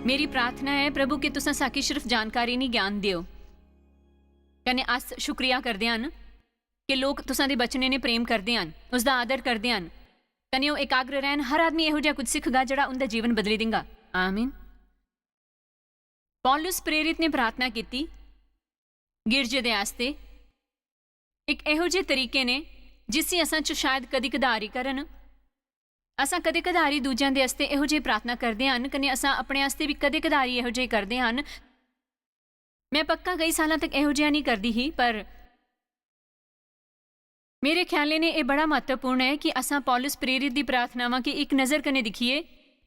मेरी प्रार्थना है प्रभु कि तुसां साकी सिर्फ जानकारी नहीं ज्ञान दियो। कने अस शुक्रिया करदे हन कि लोग तुसां दे बचने ने प्रेम करदे हन, उसदा आदर करदे हन। कने ओह एकाग्र रहन, हर आदमी इहो जिहा कुछ सिखगा जिहड़ा उनदा जीवन बदली देंगा। आमीन। पौलुस प्रेरित ने प्रार्थना की गिरजे दे आस्ते एक इहो जिहे तरीके ने जिसी असां च शायद कदी कधारी करन। असां कदे कधारी दूजियां दे आस्ते इहो जिही प्रार्थना करदे हन, कने असां अपने आस्ते भी कदे कधारी इहो जिही करदे हन। मैं पक्का कई सालां तक इहो जिहा नहीं करदी ही, पर मेरे ख्याले ने यह बड़ा महत्वपूर्ण है कि असां पौलुस प्रेरित दी प्रार्थनावां की एक नज़र कने दिखिए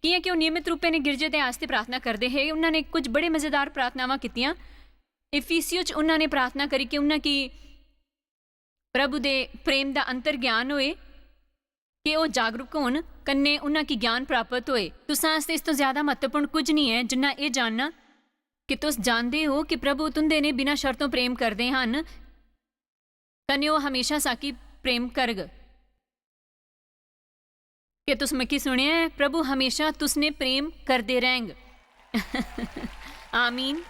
कियां कि ओह नियमित रूपे ने गिरजे दे आस्ते प्रार्थना करदे है। उन्होंने कुछ बड़े मज़ेदार प्रार्थनावां कीतियां। इफिसियो च उन्होंने प्रार्थना करी कि उन्हां की प्रभु दे प्रेम दा अंतर ज्ञान होए, कि वह जागरूक होन, कन्ने उन्हां की ज्ञान प्राप्त होए। तुसां आस्ते इस तो ज्यादा महत्वपूर्ण कुछ नहीं है जिन्ना ये जानना कि तुस जानदे हो कि प्रभु तुंदे ने बिना शर्तों प्रेम करदे हन, कन्ने वह हमेशा साकी प्रेम करग। कि तुस मिकी सुनिया है, प्रभु हमेशा तुसने प्रेम करदे रहेंग। आमीन।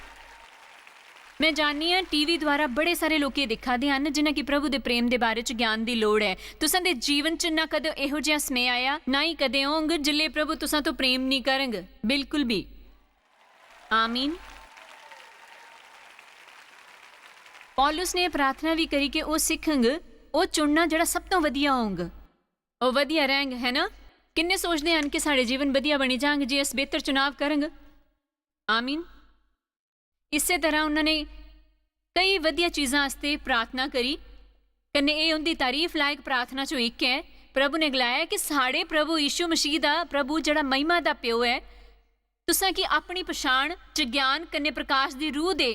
मैं जाननी हाँ टीवी द्वारा बड़े सारे लोग दिखा दे हैं जिन्हें कि प्रभु दे प्रेम दे बारे च ज्ञान की लोड़ है। तुसां दे जीवन च ना कदे इहो जिहा समय आया, ना ही कदे होंग जिल्ले प्रभु तुसां तो प्रेम नहीं करंग, बिल्कुल भी। आमीन। पौलुस ने प्रार्थना भी करी कि वह सिखंग, वह चुनना जिहड़ा सब तो वधिया होंग, वह वधिया रहेंग, है ना। किन्ने सोचते हैं कि साढ़े जीवन वधिया बनी जांग जे अस बेहतर चुनाव करंग। आमीन। इसे तरह उन्होंने कई वधिया चीज़ों वास्ते प्रार्थना करी, कन्ने ये उनकी तारीफ लायक प्रार्थना चो एक है। प्रभु ने गलाया कि साढ़े प्रभु यीशु मसीह दा प्रभु जड़ा महिमा दा प्यो है, तुसां की अपनी पछाण च ज्ञान कन्ने प्रकाश दी रूह दे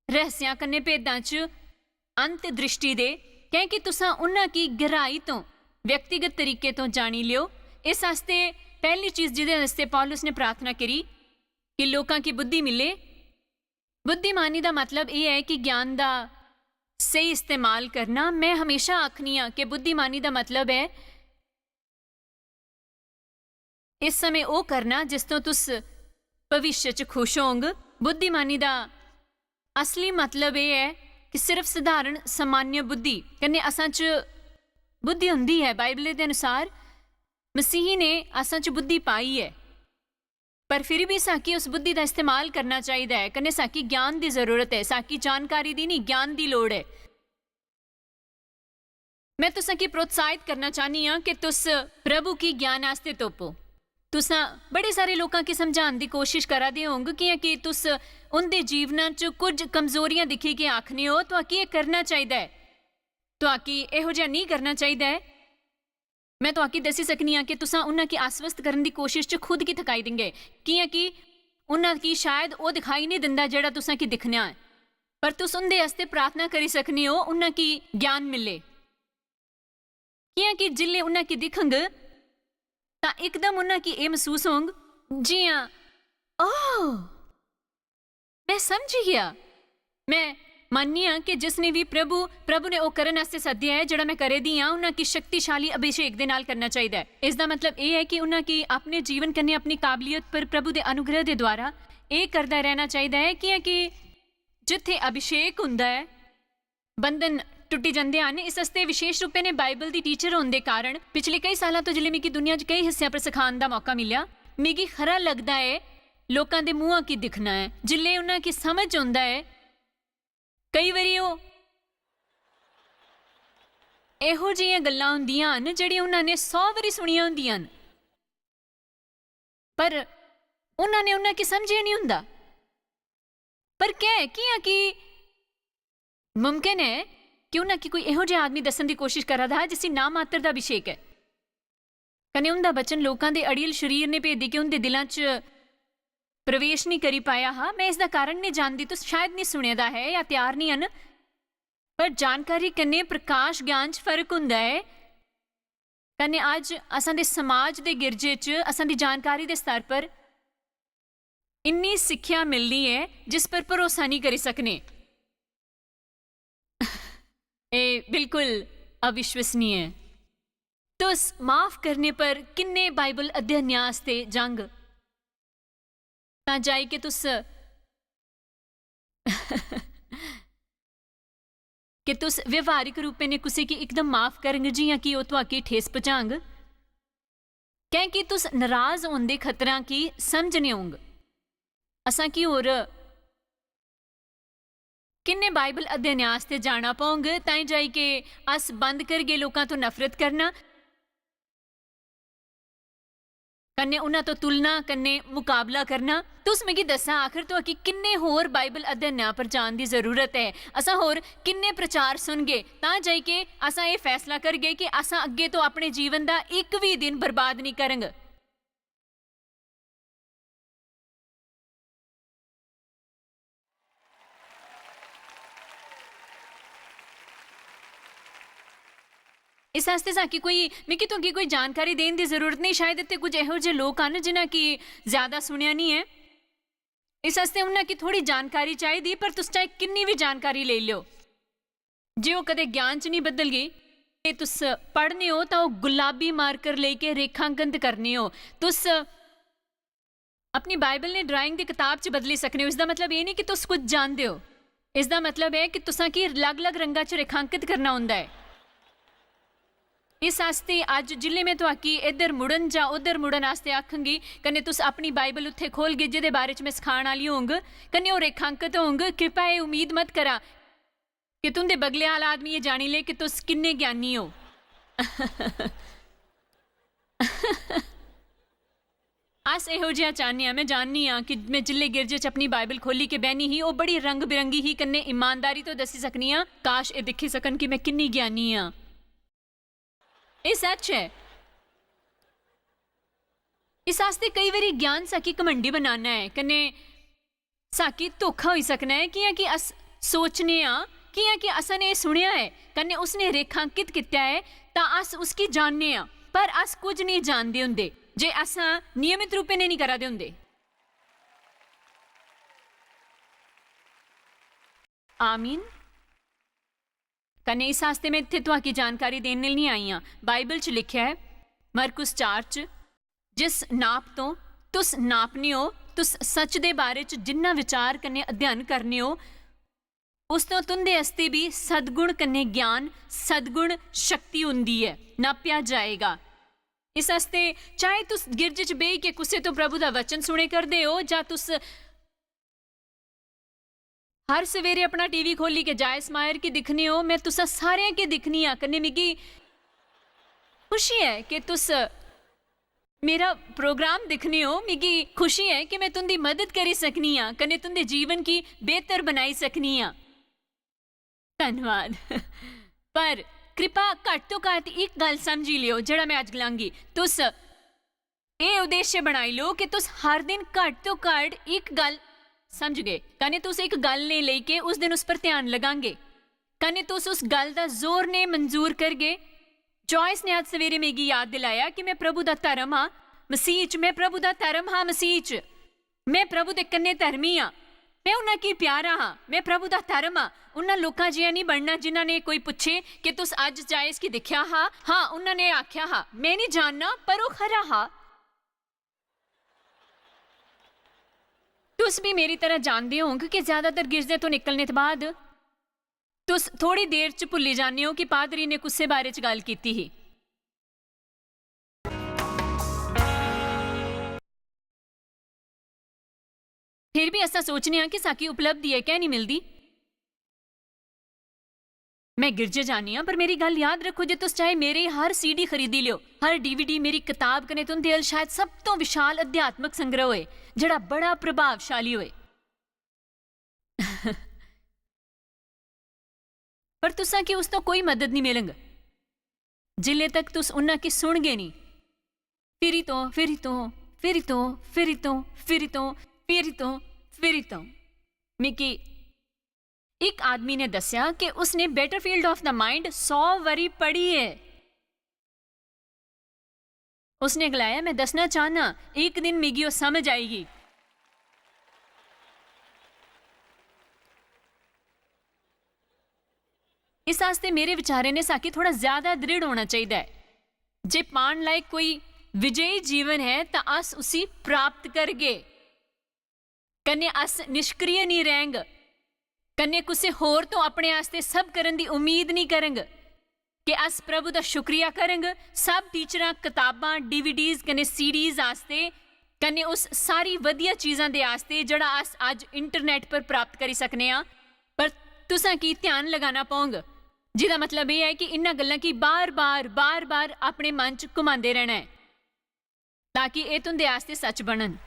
रहस्यां कन्ने भेदां च अंत दृष्टि दे, क्योंकि तुसां उन्हां की गहराई तो व्यक्तिगत तरीके तो जानी लियो। इस वास्ते पहली चीज़ जिहदे वास्ते पौलुस ने प्रार्थना करी कि लोगों की बुद्धि मिले। बुद्धिमानी का मतलब यह है कि ज्ञान का सही इस्तेमाल करना। मैं हमेशा आखनी हाँ कि बुद्धिमानी का मतलब है इस समय वो करना जिस तो तुस भविष्य च खुश होंग। बुद्धिमानी का असली मतलब यह है कि सिर्फ साधारण सामान्य बुद्धि कन्ने असां च बुद्धि हुंदी है। बाइबल के अनुसार मसीह ने असां च बुद्धि पाई है, पर फिर भी साकी उस बुद्धि का इस्तेमाल करना चाहिए है। कन्ने साकी ज्ञान की जरूरत है, साकी जानकारी दी नहीं, ज्ञान की लोड़ है। मैं तुसां की प्रोत्साहित करना चाहनी हाँ कि तुस प्रभु की ज्ञान आस्ते तोपो। तुसां बड़े सारे लोगों की समझाने की कोशिश करा दे होंगे कि तुस उनके जीवन च कुछ कमजोरियां दिखी के आखने हो तो आकी ये करना चाहिए है, तो आकी इहो जिहा नहीं करना चाहिए है। मैं तो आकी दसी सकनी हाँ कि तुसां उन्हां की आश्वस्त करने की कोशिश च खुद की थकाई देंगे, कि उन्हां की शायद वो दिखाई नहीं दिंदा जिहड़ा तुसां की दिखना है, पर तुस उनदे आस्ते प्रार्थना करी सकनी हो उन्हां की ज्ञान मिले। कि जिल्ले उन्हां की दिखंग तां एकदम उन्हां की ये महसूस होंग जी हाँ, ओह मैं समझ गया। मैं माननी हाँ कि जिसने भी प्रभु ने वो करने वास्ते सद्दिया है जिहड़ा मैं करे दी हाँ, उन्हां की शक्तिशाली अभिषेक दे नाल करना चाहिए। इसका मतलब ये है कि उन्हां की अपने जीवन करने अपनी काबलियत पर प्रभु के अनुग्रह के द्वारा ये करता रहना चाहिए है कि जिथे अभिषेक हुंदा है बंधन टुटी जाते हैं। इस वास्ते विशेष रूप ने बाइबल की टीचर होने के कारण पिछले कई सालों तो जिले मिगी दुनिया कई हिस्सों पर सिखाने का मौका मिला, मिगी खरा लगता है लोगों के मुँहों की दिखना है। जिले उन्हां की समझ आउंदा है कई बारी वो इहो जिहियां गल्लां हुंदियां हन जिहड़ियां उन्होंने 100 वारी सुनियां हुंदियां हन, पर उन्होंने उन्हां की समझिया नहीं हुंदा। पर क्या है कि मुमकिन है कि उन्हां की कोई इहो जिहा आदमी दसन की कोशिश करा था जिसकी नाम मात्र का अभिषेक है, कने उनका बचन लोगों के अड़ियल शरीर ने भेदी कि उनके दिलों च प्रवेश नहीं करी पाया। हाँ, मैं इसका कारण नहीं जानती, तो शायद नहीं सुनेदा है या तैयार नहीं हन, पर जानकारी कन्ने प्रकाश ज्ञान च फर्क हुंदा है। कन्ने अज असां दे समाज दे गिरजे च असां दी जानकारी दे स्तर पर इन्नी सिक्ख्या मिलनी है जिस पर भरोसा नहीं करी सकने। ये बिल्कुल अविश्वसनीय है। तो माफ करने पर किन्ने बाइबल अध्ययन आस्ते जंग तां जाई के तुस कि तुस व्यवहारिक रूपे ने कुसै गी एकदम माफ करंग जियां कि ओह् तुआकी ठेस पजांग, कैंकि तुस नाराज होने दे खतरा की समझने होंग। असां की होर किन्ने बाइबल अध्ययन आस्ते जाना पौंग ताई जाई के अस बंद करगे लोकां तो नफरत करना, कन्ने उन्हां तो तुलना कन्ने मुकाबला करना। तुस मिगी दस्सा आखिर तो कि किन्ने होर बाइबल अध्ययन पर जान दी जरूरत है, असां होर किन्ने प्रचार सुनगे तां जाई के असां ये फैसला करगे कि असां अग्गे तो अपने जीवन दा एक भी दिन बर्बाद नहीं करंग। इस आस्ते साकी कोई मिगी तो कोई जानकारी देने की जरूरत नहीं, शायद इतने कुछ यहो जे लोग हैं जिन्हें कि ज्यादा सुनिया नहीं है, इस आस्ते उन्हें की थोड़ी जानकारी चाहिए, पर तुस चाहे किन्नी भी जानकारी ले लो जे वो कदे ज्ञान च नहीं बदल गई, ते तुस पढ़ने हो तो गुलाबी मार्कर लेके रेखांकन करने हो, तुस अपनी बाइबल ने ड्राइंग की किताब च बदली सकने हो। इसका मतलब ये नहीं कि तुस कुछ जानते हो, इसका मतलब है कि तुसा की अलग अलग रंगा च रेखांकित करना होंदा है। इस आस्ते अज जिले में तो आकी इधर मुड़न जा उधर मुड़न आस्ते आखंगी, कन्ने तुस अपनी बाइबल उत्थे खोल गे जिहदे बारे च मैं सखाण वाली होंग, कन्ने वो रेखांकित होंग। कृपा ये उम्मीद मत करा कि तुंदे बगले आला आदमी ये जानी ले कि तुस किन्ने ज्ञानी हो। अस इहो जिहा चाहने हैं, मैं जाननी हाँ कि मैं जिले गिरजे च अपनी बाइबल खोली के बहनी ही वो बड़ी रंग बिरंगी ही, कन्ने ईमानदारी तो दसी सकनी हाँ, काश ये दिखी सकन कि मैं किन्नी ज्ञानी हाँ। ये सच है। इस आस्ते कई बारी ज्ञान साकी घमंडी बनाना है, कन्ने साकी धोखा हो सकना है कि अस सोचने कि असा ने सुनिया है, कन्ने उसने रेखांकित किया है ता अस उसकी जानने आ, पर अस कुछ नहीं जानते होंदे जे असा नियमित रूपे ने नहीं करा दे होंदे। आमीन। कन्ने इस आस्ते मैं इत्थे तुहाकी जानकारी देने नहीं आई हाँ। बाइबल च लिखा है मरकुस 4 च, जिस नाप तो तुस नापने हो, तुस सच दे बारे च जिन्ना विचार कन्ने अध्ययन करने हो, उस तो तुंदे अस्ते भी सदगुण कन्ने ज्ञान सदगुण शक्ति हुंदी है, नाप्या जाएगा। इस आस्ते चाहे तुस गिरजे च बेही के कुसे तो प्रभु दा वचन सुने करदे हो, जा तुस हर सवेरे अपना टीवी खोली के जायस मायर की दिखने हो, मैं तुसा सारे के दिखनी आ, कन्ने मिगी खुशी है कि तुस मेरा प्रोग्राम दिखने हो, मिगी खुशी है कि मैं तुंदी मदद करी सकनी आ, कन्ने तुंदे जीवन की बेहतर बनाई सकनी आ। धन्यवाद। पर कृपा घट तो घट एक गल समझी लियो जड़ा मैं अज गलांगी, तुस ये उद्देश्य बनाई लो कि तुस हर दिन घट तो घट एक गल समझ गए, कने तुस एक गल ने लेके उस दिन उस पर ध्यान लगांगे, कने तुस उस गल दा जोर ने मंजूर करगे। जॉयस ने आज सवेरे मेगी याद दिलाया कि मैं प्रभु दा धर्म हाँ मसीह च, मैं प्रभु दा धर्म हाँ मसीह च, मैं प्रभु दे कन्ने धर्मी हाँ, मैं उन्हां की प्यारा हाँ, मैं प्रभु दा धर्म हाँ। उन्हां लोकां जिहा नहीं बनना जिन्हां ने कोई पूछे कि तुस अज जायस की दिखया हाँ उन्होंने आख्या हाँ, मैं नहीं जानना पर वो खरा हाँ। तुस भी मेरी तरह जानते हो कि ज्यादातर गिरजे तो निकलने के बाद तुस थोड़ी देर च भुल्ली जाने हो कि पादरी ने कुसे बारे च गल कीती ही। फिर भी ऐसा सोचने कि साकी उपलब्धि है क्या नहीं मिलती। मैं गिरजे जानी हाँ, पर मेरी गल याद रखो, जे तुस चाहे मेरे हर सीडी खरीदी लियो, हर डीवीडी, मेरी किताब कने तुंदे अल शायद सब तो विशाल अध्यात्मक संग्रह होए जड़ा बड़ा प्रभावशाली होए, पर तुसा की उस तो कोई मदद नहीं मिलेंगे जिले तक तुस उन्ना की सुन गए नहीं। फिरी तो फिरी तो फिरी तो फिरी तो फिरी तो फिरी तो फिरी तो मिकी एक आदमी ने दस्या कि उसने बैटरफील्ड ऑफ द माइंड 100 वरी पढ़ी है। उसने गलाया मैं दसना चाहना एक दिन मिगी वो समझ आएगी। इस आस्ते मेरे विचारे ने साकी थोड़ा ज्यादा दृढ़ होना चाहिए। जे पान लायक कोई विजयी जीवन है तो अस उसी प्राप्त करगे। कन्ने अस निष्क्रिय नहीं रहेंग, कन्ने कुछ होर तो अपने आस्ते सब करन दी उम्मीद नहीं करेंग कि अस प्रभु दा शुक्रिया करेंग सब टीचरां किताबां DVDs कन्ने CDs आस्ते, कन्ने उस सारी वधिया चीज़ां दे आस्ते जड़ा अस अज इंटरनेट पर प्राप्त करी सकने आ। पर तुसां की ध्यान लगाना पौंग, जिहदा मतलब यह है कि इन्हां गल्लां की बार बार अपने मन च घुमांदे रहना है ताकि ये तुंदे आस्ते सच बनन।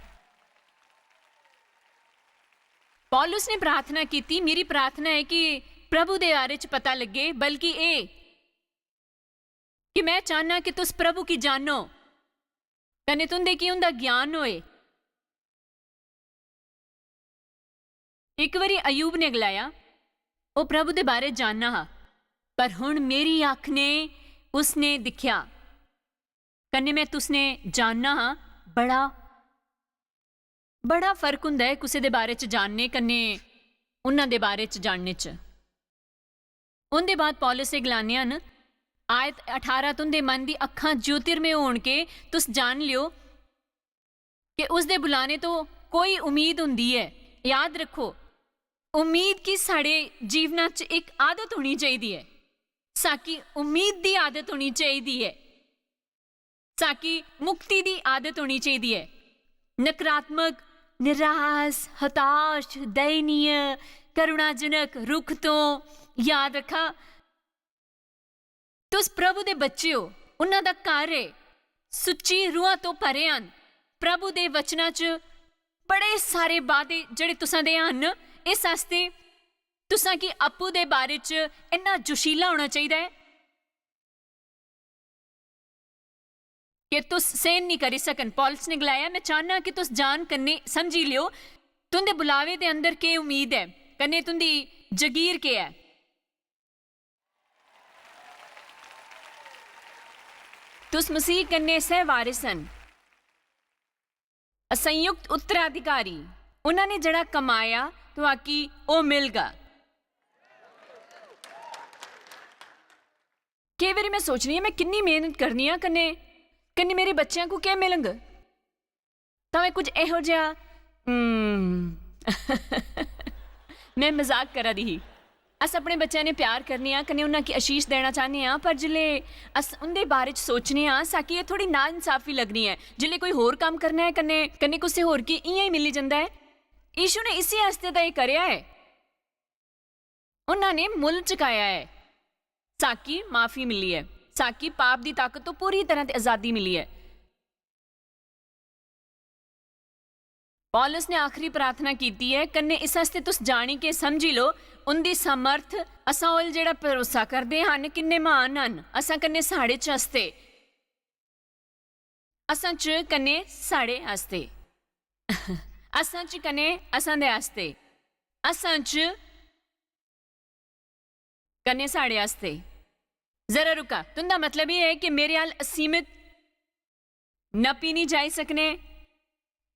पौलुस ने प्रार्थना की, मेरी प्रार्थना है कि प्रभु दे बारे च पता लगे, बल्कि ये कि मैं चाहना कि तुस प्रभु की जानो, कन्ने तुंदे की उंदा ज्ञान होए। एक बारी अयूब ने गलाया वो प्रभु दे बारे जानना हा, पर हुण मेरी अख ने उसने दिख्या, कन्ने मैं तुसने जानना हा। बड़ा फर्क हुंदा है कुसे दे बारे च जानने कन्ने उन्हां दे बारे च जानने च। उनदे बाद पौलुस गलानियां न आयत 18 तुंदे मन दी अखां ज्योतिर्मय होण के तुस जान लियो कि उसदे बुलाने तो कोई उम्मीद हुंदी है। याद रखो, उम्मीद की साढ़े जीवना च एक आदत होनी चाहिए है, साकी उम्मीद दी आदत होनी चाहिए है, साकी मुक्ति दी आदत होनी चाहिए है। नकारात्मक, निराश, हताश, दयनीय, करुणाजनक रुख तो याद रखा तुस प्रभु दे बच्चे हो, उन्हां दा घर है, सुच्ची रूहां तो भरे हन। प्रभु दे वचनां च बड़े सारे वादे जड़े तुसां दे हन, इस आस्ते तुसां की अप्पू दे बारे च इन्ना जोशीला होना चाहिए है कि तुस सहन नहीं करी सकन। पौलुस ने गलाया मैं चाहना कि तुस जान कन्ने समझी लियो तुंदे बुलावे दे अंदर के उम्मीद है, कन्ने तुंदी जगीर के है। तुस मसीह कन्ने सहवारिसन, असंयुक्त उत्तराधिकारी, उन्होंने जड़ा कमाया तो आकी ओ मिलगा। कई बारी मैं सोचनी है मैं कितनी मेहनत करनी है कन्ने कन्ने मेरे बच्चों को क्या मिलंग, तो मैं कुछ एहो जिहा मैं मजाक करा दी ही। अस अपने बच्चों ने प्यार करने कन्ने उन्हें की आशीष देना चाहते हैं, पर जिले अस उनके बारे सोचने साकी ये थोड़ी ना इंसाफी लगनी है। जिले कोई होर काम करना है कन्ने कन्ने कुछ होर की इं ही मिली जाता है। यीशु ने इसी आस्ते तो ये करया है, उन्होंने मुल चुकाया है, साकी माफी मिली है, साकी पाप की ताकत तो पूरी तरह आजादी मिली है। पौलुस ने आखिरी प्रार्थना की है, कन्ने इस आस्ते तुस जानी के समझी लो उनकी समर्थ असा उल जेड़ा भरोसा करते हैं किन्ने महान हन। असा कन्ने साढ़े च हस्ते, असा च कन्ने साढ़े हस्ते, असा च कन्ने असा दे हस्ते, असा च कन्ने साढ़े हस्ते। जरा रुका, तुंदा मतलब ये है कि मेरे हाल असीमित नपी नहीं जाई सकने।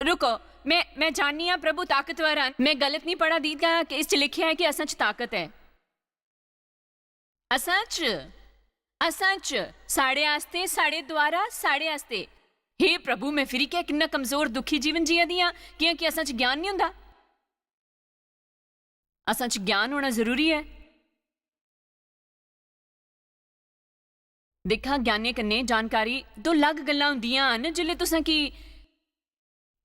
रुको, मैं जाननी हाँ प्रभु ताकतवर हैं, मैं गलत नहीं पढ़ा दी का कि इस लिखिया है कि असा च ताकत है। असा च साढ़े आस्ते, साढ़े द्वारा, साढ़े आस्ते। हे प्रभु, मैं फिर क्या कितना कमजोर दुखी जीवन जिया दियां कि असा च ज्ञान नहीं हुंदा। असा च ज्ञान होना जरूरी है। देखा, ज्ञाने कन्ने जानकारी दो अलग गल्लां हुंदियां हन। जिल्ले तुसां की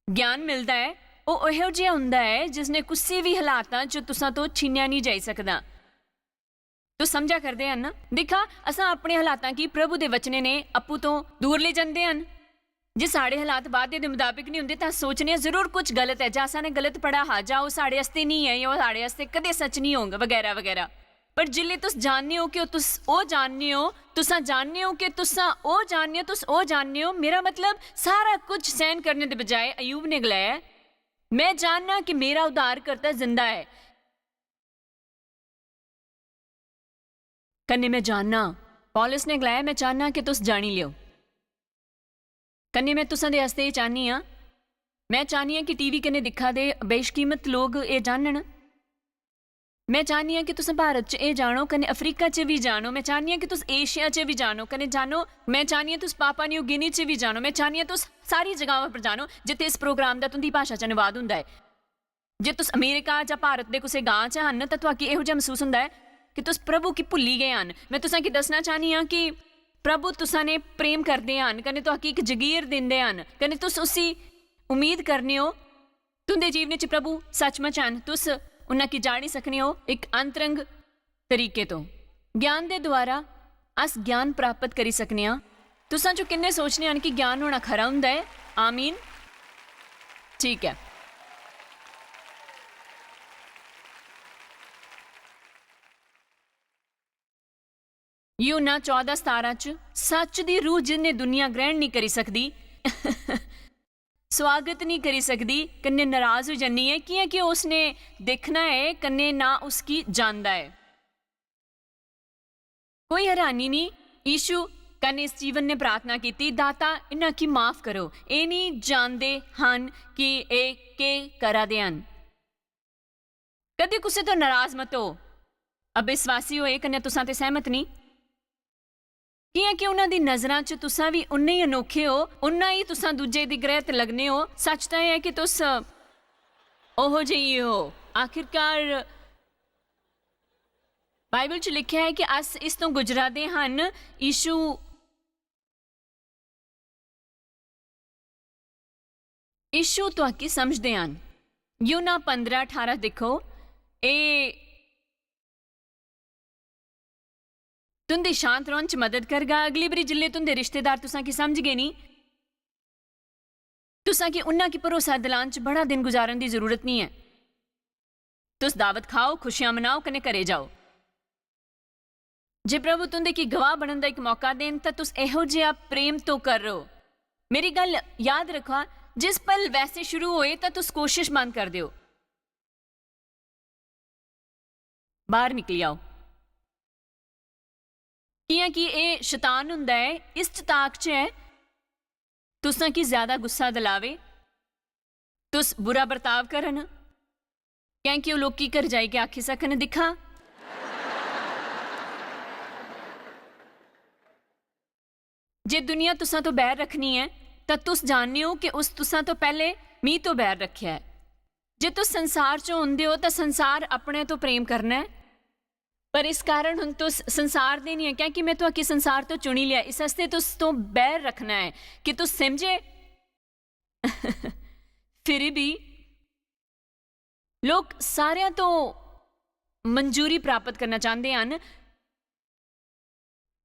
ज्ञान मिलता है वो इहो जिहा हुंदा है जिसने किसी भी हालातां च तुसां तो छीनिया नहीं जाई सकदा। तो समझा करते हैं ना। देखा, असा अपने हालातां की प्रभु दे वचने ने अप्पू तो दूर ले जाते हैं। जे साढ़े हालात वादे दे मुताबिक नहीं होंदे तां सोचने जरूर कुछ गलत है, जां असा ने गलत पढ़ा हा, जां वो साढ़े आस्ते नहीं है, या साढ़े आस्ते कदे सच नहीं होगा वगैरह वगैरह। पर जिले तुस जानने हो कि तुस ओ जानने हो, तुसा जानने हो कि तुसा ओ जानने हो, तुस ओ जानने हो। मेरा मतलब सारा कुछ सहन करने के बजाय अयूब ने गलाया मैं जानना कि मेरा उद्धारकर्ता जिंदा है। कन्ने मैं जानना, पौलुस ने गलाया मैं चाहना कि तुस जानी लियो। कन्ने मैं तुसा दे हस्ते चाहनी हाँ, मैं चाहनी हाँ कि टीवी कन्ने दिखा दे बेशकीमत लोग ये जानन। मैं चाहनी हाँ कि तुस भारत च ये जानो, कन्ने अफ्रीका च भी जानो। मैं चाहनी हाँ कि तुस एशिया च भी जानो, कन्ने जानो। मैं चाहनी हाँ तुस पापा न्यू गिनी च भी जानो। मैं चाहनी हाँ तुस सारी जगहों पर जानो जिथे इस प्रोग्राम का तुंदी भाषा च अनुवाद हुंदा है। जे तुस अमेरिका जां भारत दे कुसै गांव च हन तां तुहाकी इहो जिहा महसूस हुंदा है कि तुस प्रभु गी भुल्ली गए हन। मैं तुसां गी दस्सना चाहनी हां कि प्रभु तुसां ने प्रेम करदे हन, कन्नै तुहाकी इक जगीर दिंदे हन, कन्नै तुस उसी उम्मीद करने हो। तुंदे जीवन च प्रभु सचमुच हन। तुस उन्हां गी जाणी सकने हो एक अंतरंग तरीके तो। ज्ञान दे द्वारा अस ज्ञान प्राप्त करी सकने हां। तुसां जो किन्ने सोचने हन कि ज्ञान होना खरा हुंदा है? आमीन, ठीक है। यूहन्ना 14:17 च सच दी रूह जिन्ने दुनिया ग्रहण नहीं करी सकदी स्वागत नहीं करी सकदी, कन्ने नाराज हो जानी है क्योंकि उसने देखना है कन्ने ना उसकी जानदा है। कोई हैरानी नहीं, यीशु कन्ने इस जीवन ने प्रार्थना की, दाता इन्हां की माफ करो, ये नहीं जानते हन कि ये के करा दे हन। कदी कुसे तो नाराज मत हो। अविश्वासी होए कन्ने तुसां ते सहमत नहीं कि उन्हां दी नज़रां च तुसां भी उन्ने ही अनोखे हो, उन्ना ही तुसां दूजे दी ग्रह ते लगने हो। सच तां है कि तुस ओहो जेही हो। आखिरकार बाइबल च लिखिया है कि अस इस तो गुजरा दे हन। यीशु तुहाकी समझदे हन। यूहन्ना 15:18 देखो, ए तुंदी शांत रौहन च मदद करगा। अगली बारी जिल्ले तुंदे रिश्तेदार तुसां की समझ गए नी, तुसां की उन्हां की भरोसा दिलान च बड़ा दिन गुजारन दी जरूरत नहीं है। तुस दावत खाओ, खुशियां मनाओ, कन्ने घरे जाओ। जे प्रभु तुंदे की गवाह बनन दा एक मौका देन तां तुस इहो जिहा प्रेम तो करो। मेरी गल याद रखो, जिस पल वैसे शुरू होए तां तुस कोशिश बंद कर दिओ। बाहर निकली आओ। कि एह् शैतान हुंदा है, इस ताक च है तुसां की ज्यादा गुस्सा दिलावे, तुस बुरा बर्ताव करन, क्योंकि ओह् लोकी घर जाई के आखी सकन, दिक्खा जे दुनिया तुसां तो बैर रखनी है तां तुस जानने हो कि उस तुसां तो पहले मी तो बैर रखिया है। जे तुस संसार चो हुंदे हो तां संसार अपने तो प्रेम करना है, पर इस कारण हुण तुस संसार दे नहीं है, क्योंकि मैं तुहाकी संसार तो चुनी लिया। इस हस्ते तुस तो बैर रखना है कि तुस समझे फिर भी लोग सारियां तो मंजूरी प्राप्त करना चाहते हैं।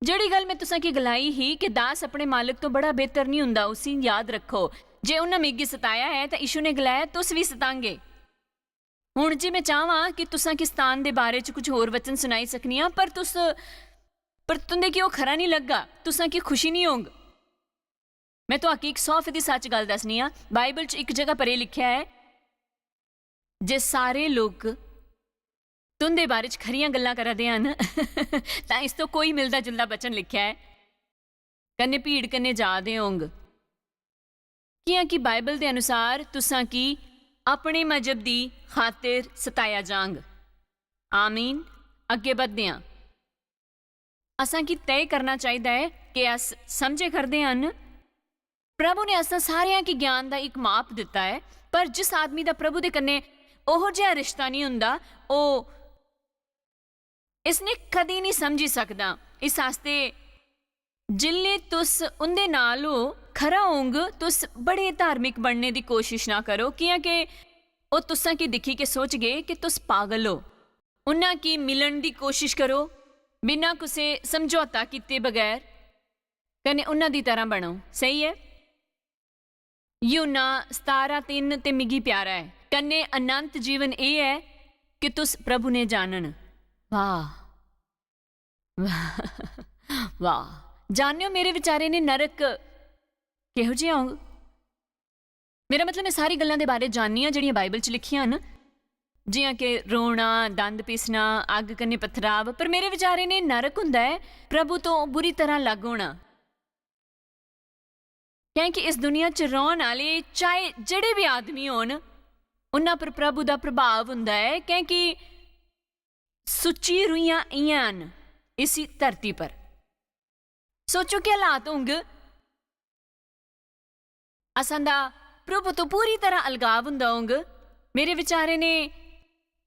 जड़ी गल मैं तुसां की गलाई ही कि दास अपने मालिक तो बड़ा बेहतर नहीं हुंदा, उसी याद रखो। जे उन्हें मिगी सताया है तो यीशु ने गलाया तुस भी सतांगे। हुण जे मैं चाहवां कि तुसां की स्थान दे बारे च कुछ होर वचन सुनाई सकनी आं, पर तुंदे कि ओह खरा नहीं लग्गा, तुसां की खुशी नहीं होंग। मैं तुहाकी 100% सच गल दसनी आं। बाइबल च एक जगह पर यह लिखिया है, जे सारे लोग तुंदे बारे च खरियां गल्लां करा दे हन तां इस तो कोई मिलदा जुलदा वचन लिखिया है, कन्ने भीड़ कन्ने जा दे होंग। कि बाइबल दे अनुसार तुसां की अपने मजहब दी खातिर सताया जांग। आमीन। अगे बधदे हां। असां की तय करना चाहिदा है कि अस समझे करदे हन। प्रभु ने असां सारियां की ज्ञान दा एक माप दिता है, पर जिस आदमी दा प्रभु दे कन्ने ओहो जिहा रिश्ता नहीं हुंदा, ओह इसने कदी नहीं समझी सकदा। इस आस्ते जिल्ले तुस उंदे नाल हो खरा होंग, तुस बड़े धार्मिक बनने की कोशिश ना करो, क्योंकि वो तुसां की दिखी के सोच गए कि तुस पागल हो। उन्हां की मिलन की कोशिश करो बिना कुसे समझौता किते बगैर, कने उन्हां दी तरह बनो। सही है। यूहन्ना 17:3 ते मिगी प्यारा है, कन्ने अनंत जीवन ये है कि तुस प्रभु ने जानन। वाह वाह वाह। जानियो मेरे विचारे ने नरक किहो जिहा होग। मेरा मतलब मैं सारी गल्लां दे बारे जाननी आं जिहड़ियां बाइबल च लिखियां न, जियां कि रोना, दंद पीसना, अग कन्ने पत्थराव। पर मेरे विचारे ने नरक हुंदा है प्रभु तो बुरी तरह लग होना, क्योंकि इस दुनिया च रौहन आले चाहे जिहड़े भी आदमी होन उन्हां पर प्रभु दा प्रभाव हुंदा है, क्योंकि सुच्ची रूहियां इयां न इसी धरती पर। सोचो के हालात होंग। असां दा प्रभु तो पूरी तरह अलगाव हुंदा होंग। ਮੇਰੇ ਵਿਚਾਰੇ ਨੇ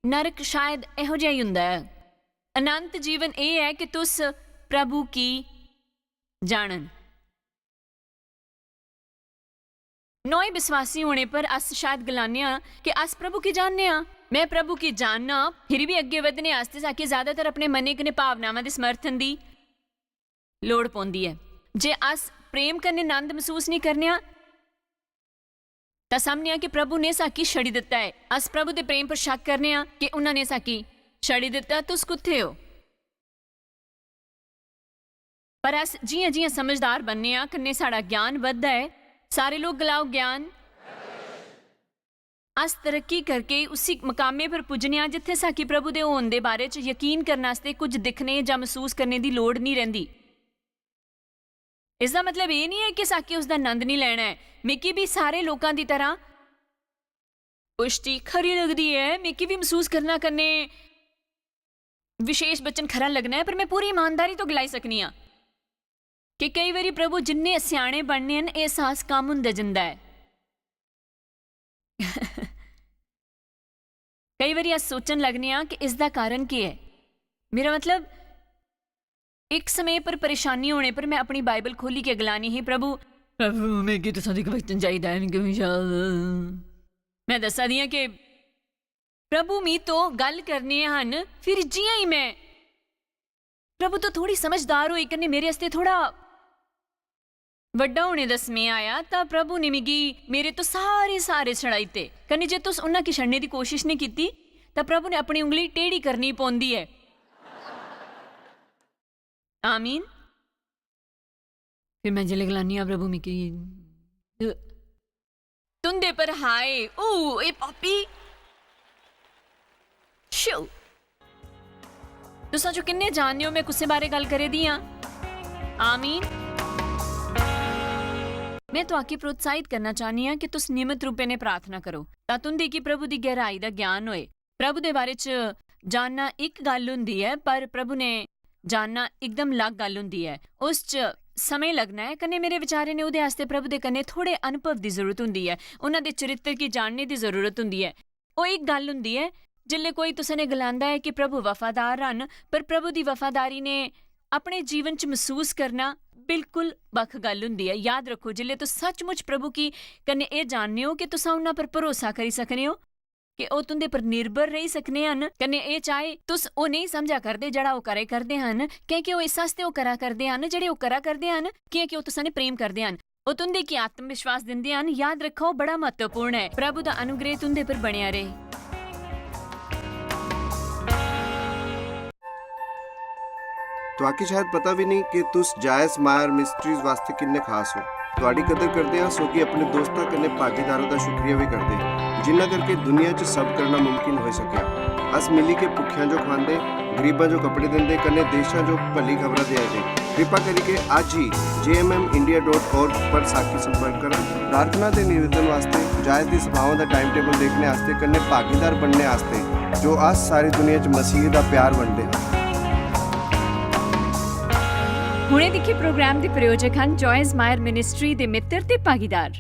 ਨਰਕ ਸ਼ਾਇਦ ਇਹੋ ਜਿਹਾ ਹੀ ਹੁੰਦਾ ਹੈ। ਅਨੰਤ ਜੀਵਨ ਇਹ ਹੈ ਕਿ ਤੁਸ ਪ੍ਰਭੂ ਕੀ ਜਾਣਨ। नौए विश्वासी होने पर अस शायद गलाने कि अस प्रभु की जानने मैं प्रभु की जानना फिर भी अगे वधने आस्ते ताकि ज्यादातर अपने मने कने भावनावां दे समर्थन दी लोड़ पौंदी है। जे अस प्रेम करने आनंद महसूस नहीं करने तां समझने कि प्रभु ने साकी छड़ी दिता है। अस प्रभु दे प्रेम पर शक करने कि उन्होंने साकी छड़ी दिता, तुस कुत्थे हो? पर अस जियां जियां समझदार बनने कन्ने साड़ा ज्ञान वधदा है। सारे लोग गलाओ ज्ञान। अस तरक्की करके उसी मकामे पर पुजने जिथे साकी प्रभु दे होने दे बारे च यकीन करने वास्ते कुछ दिखने या महसूस करने की लोड़ नहीं रहिंदी। इसका मतलब ये नहीं है कि साकी उसका आनंद नहीं लेना है। मिकी भी सारे लोगों की तरह पुष्टि खरी लगती है, मिकी भी महसूस करना करने विशेष बचन खरा लगना है, पर मैं पूरी ईमानदारी तो गलाई सकनी हाँ कि कई बारी प्रभु जिन्ने सियाणे बनने हैं एहसास कम हुंदा जिंदा है। कई बारी अस सोचन लगने कि इसका कारण की है। मेरा मतलब एक समय पर परेशानी होने पर मैं अपनी बाइबल खोली के गलानी ही प्रभु मैं कि तुसां दी क्वेश्चन चाहिदा है। मैं दसा दी कि प्रभु मी तो गल करने हन, फिर जियां ही मैं प्रभु तो थोड़ी समझदार होई कन्ने मेरे वास्ते थोड़ा वड्डा होने दा समय आया तां प्रभु ने मिगी मेरे तो सारे छड़ाई ते कन्ने जे तुस उन्हां की छड़ने की कोशिश नहीं की तां प्रभु ने अपनी उंगली टेढ़ी करनी पौंदी है। आमीन। फिर मैं जिले गलानी प्रभु मिगी तुंदे पर हाय ओ ए पापी शो तुसां जो किन्ने जानने हो मैं कुसे बारे गल करे दी हां। आमीन। मैं तो आके प्रोत्साहित करना चाहनी हाँ कि तुस नियमित रूपे ने प्रार्थना करो तां तुंदी की प्रभु की गहराई का ज्ञान होए। प्रभु दे बारे च जानना एक गल हुंदी है, पर प्रभु ने जानना एकदम अलग गल हुंदी है। उस च समय लगना है कन्ने मेरे विचारे ने उहदे आस्ते प्रभु दे कन्ने थोड़े अनुभव की जरूरत हुंदी है, उन्हां दे चरित्र की जानने की जरूरत हुंदी है। वो एक गल हुंदी है जिल्ले कोई तुसां ने गलांदा है कि प्रभु वफादार हन, पर प्रभु की वफादारी ने अपने जीवन च महसूस करना बिल्कुल बख गल हुंदी है। याद रखो जिल्ले तुस सचमुच प्रभु की कन्ने ये जानने हो कि तुसां उन्हां पर भरोसा करी सकने हो कि ओ तुंदे पर निर्भर रही सकने हन, कन्ने ये चाहे तुस ओ नहीं समझा करदे जड़ा ओ करे करदे हन क्योंकि ओ इस आस्ते ओ करा करदे हन जेड़े ओ करा करदे हन क्योंकि ओ तुसां ने प्रेम करदे हन, ओ तुंदे की आत्मविश्वास दिंदे हन। याद रखो बड़ा महत्वपूर्ण है। प्रभु दा अनुग्रह तुंदे पर बनिया रहे। तुहाकी शायद पता भी नहीं कि तुस जायस मायर मिस्ट्रीज वास्ते किन्ने खास हो। तुहाडी कदर करदे हां, सो कि अपने दोस्तां कन्ने भागीदारां दा शुक्रिया भी करदे जिन्हां करके दुनिया च सब करना मुमकिन हो सकिया। अस मिली के भुखियां जो खांदे, गरीबां जो कपड़े दिंदे, कन्ने देशां जो भली खबरां दे दे। कृपा करके आज ही jmmindia.org पर साकी संपर्क करा। प्रार्थना ते निवेदन वास्ते जायस दी सभावां दा टाइम टेबल देखने वास्ते कन्ने भागीदार बनने वास्ते जो अस सारी दुनिया च मसीह दा प्यार वंडदे हां। हुणे दिखे प्रोग्राम के प्रायोजक हैं जॉयस मायर मिनिस्ट्री के मित्र ते भागीदार।